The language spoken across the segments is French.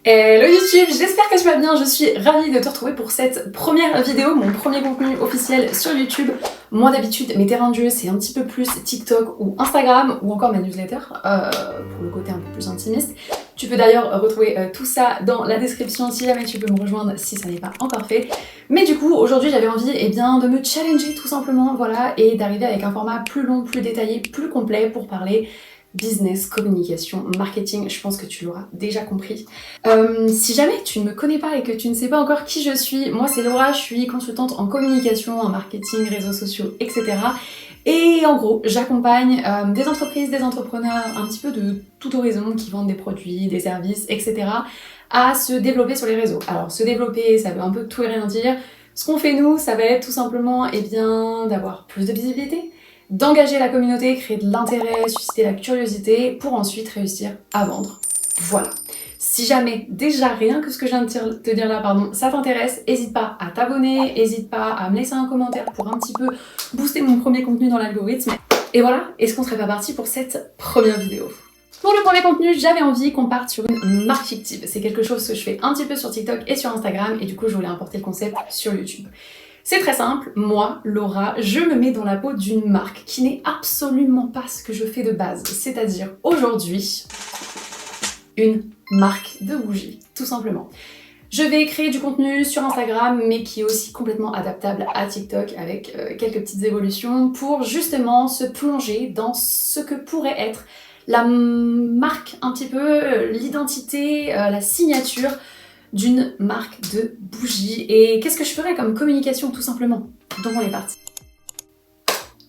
Hello YouTube, j'espère que tu vas bien, je suis ravie de te retrouver pour cette première vidéo, mon premier contenu officiel sur YouTube. Moi d'habitude, mes terrains de jeu c'est un petit peu plus TikTok ou Instagram ou encore ma newsletter, pour le côté un peu plus intimiste. Tu peux d'ailleurs retrouver tout ça dans la description si jamais tu peux me rejoindre si ça n'est pas encore fait. Mais du coup, aujourd'hui j'avais envie de me challenger tout simplement, voilà, et d'arriver avec un format plus long, plus détaillé, plus complet pour parler business, communication, marketing, je pense que tu l'auras déjà compris. Si jamais tu ne me connais pas et que tu ne sais pas encore qui je suis, moi c'est Laura, je suis consultante en communication, en marketing, réseaux sociaux, etc. Et en gros, j'accompagne des entreprises, des entrepreneurs, un petit peu de tout horizon qui vendent des produits, des services, etc. à se développer sur les réseaux. Alors se développer, ça veut un peu tout et rien dire. Ce qu'on fait nous, ça va être tout simplement d'avoir plus de visibilité, d'engager la communauté, créer de l'intérêt, susciter la curiosité pour ensuite réussir à vendre. Voilà. Si jamais déjà rien que ce que je viens de te dire là, ça t'intéresse, n'hésite pas à t'abonner, n'hésite pas à me laisser un commentaire pour un petit peu booster mon premier contenu dans l'algorithme. Et voilà, est-ce qu'on serait pas parti pour cette première vidéo? Pour le premier contenu, j'avais envie qu'on parte sur une marque fictive. C'est quelque chose que je fais un petit peu sur TikTok et sur Instagram et du coup je voulais importer le concept sur YouTube. C'est très simple, moi, Laura, je me mets dans la peau d'une marque qui n'est absolument pas ce que je fais de base, c'est-à-dire aujourd'hui, une marque de bougies, tout simplement. Je vais créer du contenu sur Instagram, mais qui est aussi complètement adaptable à TikTok avec quelques petites évolutions pour justement se plonger dans ce que pourrait être la marque, un petit peu, l'identité, la signature d'une marque de bougies. Et qu'est-ce que je ferais comme communication tout simplement? Donc on est parti.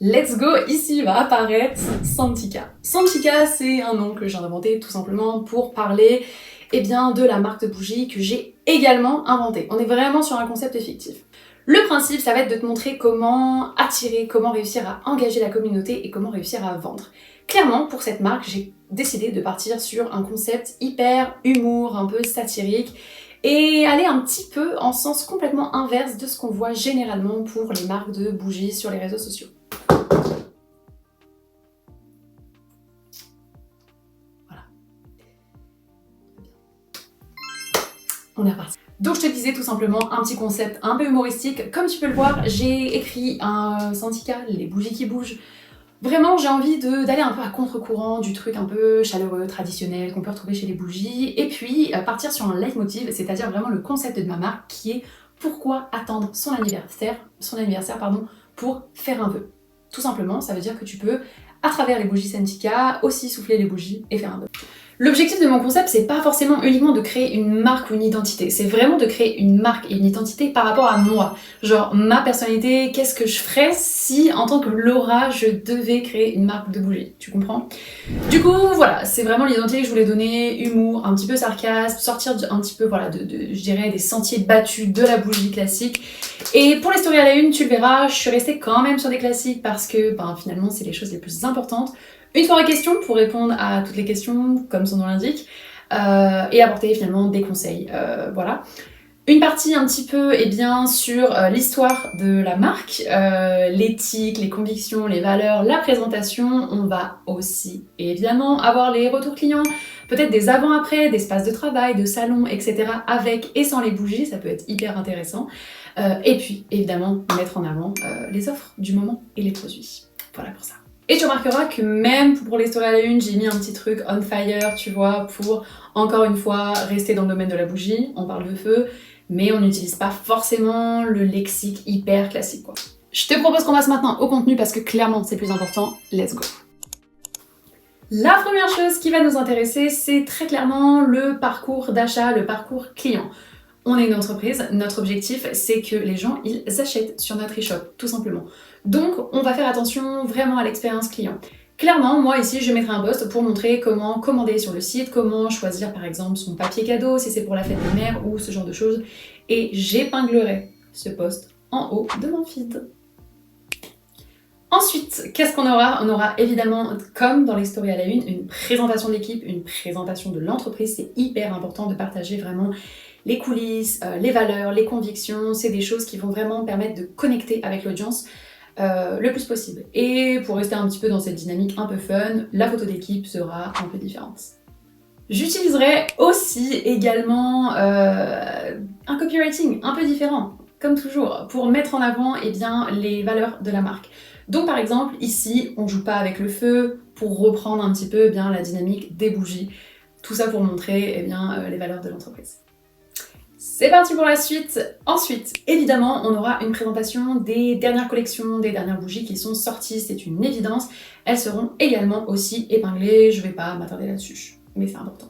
Let's go, ici va apparaître Santika. Santika, c'est un nom que j'ai inventé tout simplement pour parler de la marque de bougies que j'ai également inventée. On est vraiment sur un concept fictif. Le principe, ça va être de te montrer comment attirer, comment réussir à engager la communauté et comment réussir à vendre. Clairement, pour cette marque, j'ai décidé de partir sur un concept hyper humour, un peu satirique, et aller un petit peu en sens complètement inverse de ce qu'on voit généralement pour les marques de bougies sur les réseaux sociaux. Voilà. On est reparti. Donc je te disais tout simplement un petit concept un peu humoristique. Comme tu peux le voir, j'ai écrit un Santika, les bougies qui bougent. Vraiment, j'ai envie d'aller un peu à contre-courant du truc un peu chaleureux, traditionnel qu'on peut retrouver chez les bougies, et puis partir sur un leitmotiv, c'est-à-dire vraiment le concept de ma marque qui est pourquoi attendre son anniversaire pour faire un vœu. Tout simplement, ça veut dire que tu peux, à travers les bougies Santika, aussi souffler les bougies et faire un vœu. L'objectif de mon concept, c'est pas forcément uniquement de créer une marque ou une identité, c'est vraiment de créer une marque et une identité par rapport à moi. Genre, ma personnalité, qu'est-ce que je ferais si, en tant que Laura, je devais créer une marque de bougies, tu comprends? Du coup, voilà, c'est vraiment l'identité que je voulais donner, humour, un petit peu sarcasme, sortir un petit peu, voilà, je dirais, des sentiers battus de la bougie classique. Et pour les stories à la une, tu le verras, je suis restée quand même sur des classiques parce que, finalement, c'est les choses les plus importantes. Une soirée questions pour répondre à toutes les questions, comme son nom l'indique, et apporter finalement des conseils, voilà. Une partie un petit peu sur l'histoire de la marque, l'éthique, les convictions, les valeurs, la présentation. On va aussi évidemment avoir les retours clients, peut-être des avant-après, d'espaces de travail, de salon, etc. avec et sans les bougies, ça peut être hyper intéressant. Et puis évidemment mettre en avant les offres du moment et les produits. Voilà pour ça. Et tu remarqueras que même pour les stories à la une, j'ai mis un petit truc on fire, tu vois, pour encore une fois rester dans le domaine de la bougie. On parle de feu, mais on n'utilise pas forcément le lexique hyper classique, quoi. Je te propose qu'on passe maintenant au contenu parce que clairement c'est plus important. Let's go! La première chose qui va nous intéresser, c'est très clairement le parcours d'achat, le parcours client. On est une entreprise, notre objectif c'est que les gens ils achètent sur notre e-shop, tout simplement. Donc on va faire attention vraiment à l'expérience client. Clairement, moi ici je mettrai un post pour montrer comment commander sur le site, comment choisir par exemple son papier cadeau si c'est pour la fête des mères ou ce genre de choses. Et j'épinglerai ce post en haut de mon feed. Ensuite, qu'est-ce qu'on aura? On aura évidemment, comme dans les stories à la une présentation de l'équipe, une présentation de l'entreprise. C'est hyper important de partager vraiment les coulisses, les valeurs, les convictions. C'est des choses qui vont vraiment permettre de connecter avec l'audience le plus possible. Et pour rester un petit peu dans cette dynamique un peu fun, la photo d'équipe sera un peu différente. J'utiliserai aussi également un copywriting un peu différent, comme toujours, pour mettre en avant les valeurs de la marque. Donc par exemple, ici, on joue pas avec le feu, pour reprendre un petit peu la dynamique des bougies. Tout ça pour montrer les valeurs de l'entreprise. C'est parti pour la suite. Ensuite, évidemment, on aura une présentation des dernières collections, des dernières bougies qui sont sorties, c'est une évidence. Elles seront également aussi épinglées, je vais pas m'attarder là-dessus, mais c'est important.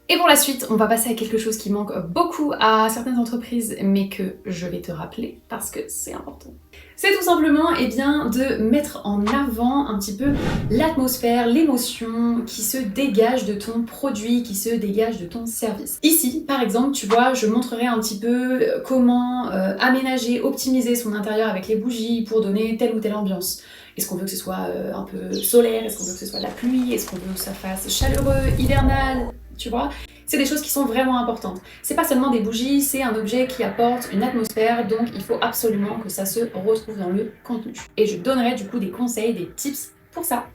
Et pour la suite, on va passer à quelque chose qui manque beaucoup à certaines entreprises, mais que je vais te rappeler parce que c'est important. C'est tout simplement de mettre en avant un petit peu l'atmosphère, l'émotion qui se dégage de ton produit, qui se dégage de ton service. Ici, par exemple, tu vois, je montrerai un petit peu comment aménager, optimiser son intérieur avec les bougies pour donner telle ou telle ambiance. Est-ce qu'on veut que ce soit un peu solaire? Est-ce qu'on veut que ce soit de la pluie? Est-ce qu'on veut que ça fasse chaleureux, hivernal? Tu vois, c'est des choses qui sont vraiment importantes. C'est pas seulement des bougies, c'est un objet qui apporte une atmosphère, donc il faut absolument que ça se retrouve dans le contenu. Et je donnerai du coup des conseils, des tips pour ça.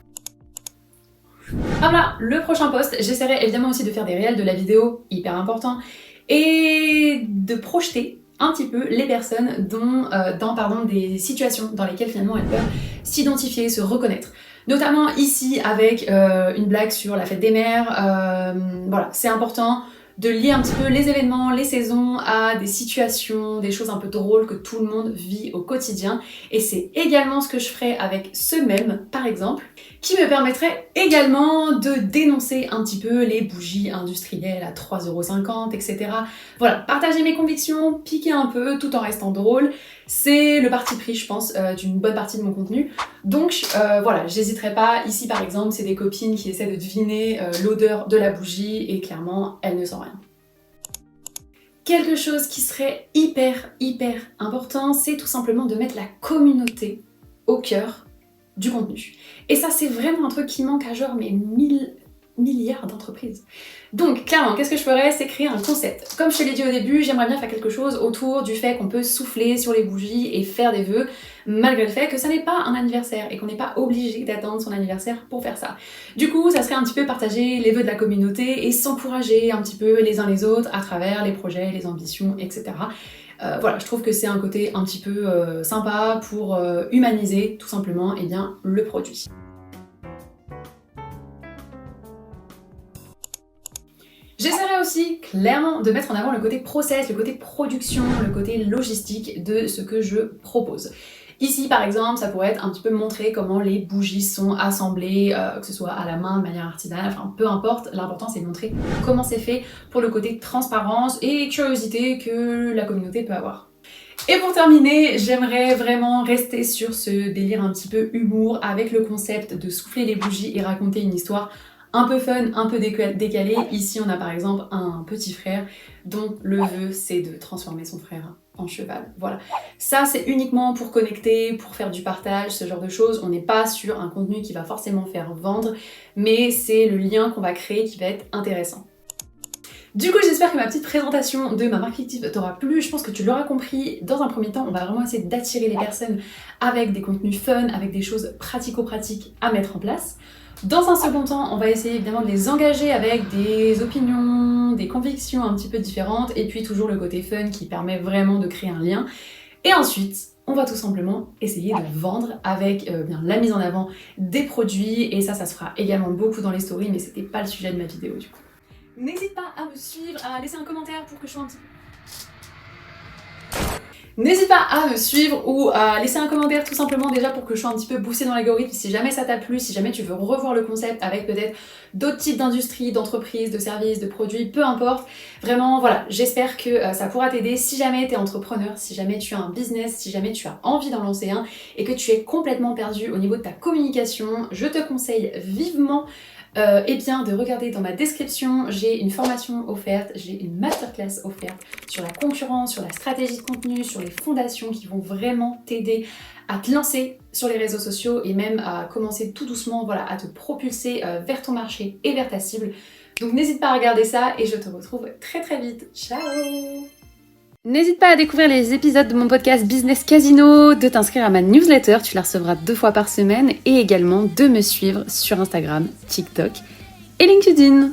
Voilà, le prochain post, j'essaierai évidemment aussi de faire des réels de la vidéo, hyper important, et de projeter un petit peu les personnes dans des situations dans lesquelles finalement elles peuvent s'identifier, se reconnaître. Notamment ici avec une blague sur la fête des mères, voilà, c'est important de lier un petit peu les événements, les saisons à des situations, des choses un peu drôles que tout le monde vit au quotidien. Et c'est également ce que je ferai avec ce mème, par exemple, qui me permettrait également de dénoncer un petit peu les bougies industrielles à 3,50 €, etc. Voilà, partager mes convictions, piquer un peu tout en restant drôle. C'est le parti pris, je pense, d'une bonne partie de mon contenu. Donc voilà, j'hésiterai pas. Ici, par exemple, c'est des copines qui essaient de deviner l'odeur de la bougie et clairement, elles ne sentent rien. Quelque chose qui serait hyper important, c'est tout simplement de mettre la communauté au cœur du contenu. Et ça, c'est vraiment un truc qui manque à genre 1000 milliards d'entreprises. Donc clairement, qu'est-ce que je ferais? C'est créer un concept. Comme je te l'ai dit au début, j'aimerais bien faire quelque chose autour du fait qu'on peut souffler sur les bougies et faire des vœux, malgré le fait que ça n'est pas un anniversaire et qu'on n'est pas obligé d'attendre son anniversaire pour faire ça. Du coup, ça serait un petit peu partager les vœux de la communauté et s'encourager un petit peu les uns les autres à travers les projets, les ambitions, etc. Voilà, je trouve que c'est un côté un petit peu sympa pour humaniser tout simplement le produit. J'essaierai aussi clairement de mettre en avant le côté process, le côté production, le côté logistique de ce que je propose. Ici par exemple, ça pourrait être un petit peu montrer comment les bougies sont assemblées, que ce soit à la main, de manière artisanale, enfin peu importe, l'important c'est de montrer comment c'est fait pour le côté transparence et curiosité que la communauté peut avoir. Et pour terminer, j'aimerais vraiment rester sur ce délire un petit peu humour avec le concept de souffler les bougies et raconter une histoire un peu fun, un peu décalé. Ici, on a par exemple un petit frère dont le vœu, c'est de transformer son frère en cheval. Voilà. Ça, c'est uniquement pour connecter, pour faire du partage, ce genre de choses. On n'est pas sur un contenu qui va forcément faire vendre, mais c'est le lien qu'on va créer qui va être intéressant. Du coup, j'espère que ma petite présentation de ma marque fictive t'aura plu. Je pense que tu l'auras compris. Dans un premier temps, on va vraiment essayer d'attirer les personnes avec des contenus fun, avec des choses pratico-pratiques à mettre en place. Dans un second temps, on va essayer évidemment de les engager avec des opinions, des convictions un petit peu différentes, et puis toujours le côté fun qui permet vraiment de créer un lien. Et ensuite, on va tout simplement essayer de vendre avec la mise en avant des produits, et ça se fera également beaucoup dans les stories, mais c'était pas le sujet de ma vidéo du coup. N'hésite pas à me suivre, à laisser un commentaire pour que je sois un petit peu... N'hésite pas à me suivre ou à laisser un commentaire tout simplement déjà pour que je sois un petit peu boostée dans l'algorithme si jamais ça t'a plu, si jamais tu veux revoir le concept avec peut-être d'autres types d'industries, d'entreprises, de services, de produits, peu importe. Vraiment, voilà, j'espère que ça pourra t'aider si jamais tu es entrepreneur, si jamais tu as un business, si jamais tu as envie d'en lancer un et que tu es complètement perdu au niveau de ta communication. Je te conseille vivement de regarder dans ma description, j'ai une formation offerte, j'ai une masterclass offerte sur la concurrence, sur la stratégie de contenu, sur les fondations qui vont vraiment t'aider à te lancer sur les réseaux sociaux et même à commencer tout doucement à te propulser vers ton marché et vers ta cible. Donc n'hésite pas à regarder ça et je te retrouve très très vite. Ciao! N'hésite pas à découvrir les épisodes de mon podcast Business Casino, de t'inscrire à ma newsletter, tu la recevras 2 fois par semaine, et également de me suivre sur Instagram, TikTok et LinkedIn.